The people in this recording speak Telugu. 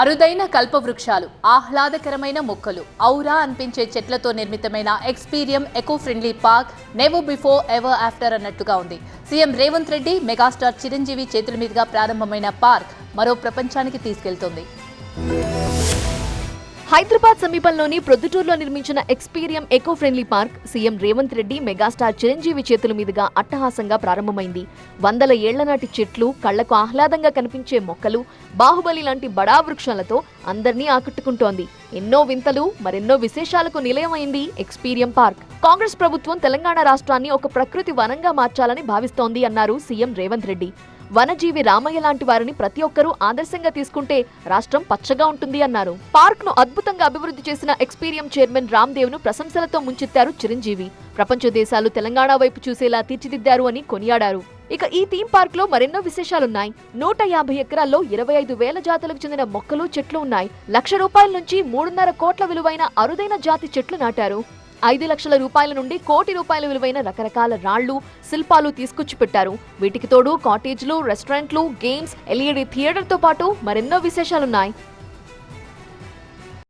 అరుదైన కల్పవృక్షాలు, ఆహ్లాదకరమైన మొక్కలు, ఔరా అనిపించే చెట్లతో నిర్మితమైన Experium eco friendly park never before ever after అన్నట్టుగా ఉంది. సీఎం రేవంత్ రెడ్డి, మెగాస్టార్ చిరంజీవి చేతుల మీదుగా ప్రారంభమైన పార్క్ మరో ప్రపంచానికి తీసుకెళ్తోంది. హైదరాబాద్ సమీపంలోని ప్రొద్దుటూరులో నిర్మించిన Experium eco friendly park CM Revanth Reddy, megastar Chiranjeevi చేతుల మీదుగా అట్టహాసంగా ప్రారంభమైంది. వందల ఏళ్ల నాటి చెట్లు, కళ్లకు ఆహ్లాదంగా కనిపించే మొక్కలు, బాహుబలి లాంటి బడా వృక్షాలతో అందర్నీ ఆకట్టుకుంటోంది. ఎన్నో వింతలు, మరెన్నో విశేషాలకు నిలయమైంది ఎక్స్పీరియం పార్క్. కాంగ్రెస్ ప్రభుత్వం తెలంగాణ రాష్ట్రాన్ని ఒక ప్రకృతి వనంగా మార్చాలని భావిస్తోంది అన్నారు సీఎం రేవంత్ రెడ్డి. వనజీవి రామయ్య లాంటి వారిని ప్రతి ఒక్కరూ ఆదర్శంగా తీసుకుంటే రాష్ట్రం పచ్చగా ఉంటుంది అన్నారు. పార్క్ ను అద్భుతంగా అభివృద్ధి చేసిన ఎక్స్పీరియం చైర్మన్ రామ్దేవ్ ను ప్రశంసలతో ముంచెత్తారు చిరంజీవి. ప్రపంచ దేశాలు తెలంగాణ వైపు చూసేలా తీర్చిదిద్దారు అని కొనియాడారు. ఇక ఈ థీమ్ పార్క్ లో మరెన్నో విశేషాలున్నాయి. 150 ఎకరాల్లో 25,000 జాతులకు చెందిన మొక్కలు, చెట్లు ఉన్నాయి. ₹1,00,000 నుంచి 3.5 కోట్ల విలువైన అరుదైన జాతి చెట్లు నాటారు. 5 లక్షల రూపాయల నుండి ₹1 కోటి విలువైన రకరకాల రాళ్లు, శిల్పాలు తీసుకొచ్చి పెట్టారు. వీటికి తోడు కాటేజ్లు, రెస్టారెంట్లు, గేమ్స్, LED థియేటర్ తో పాటు మరెన్నో విశేషాలున్నాయి.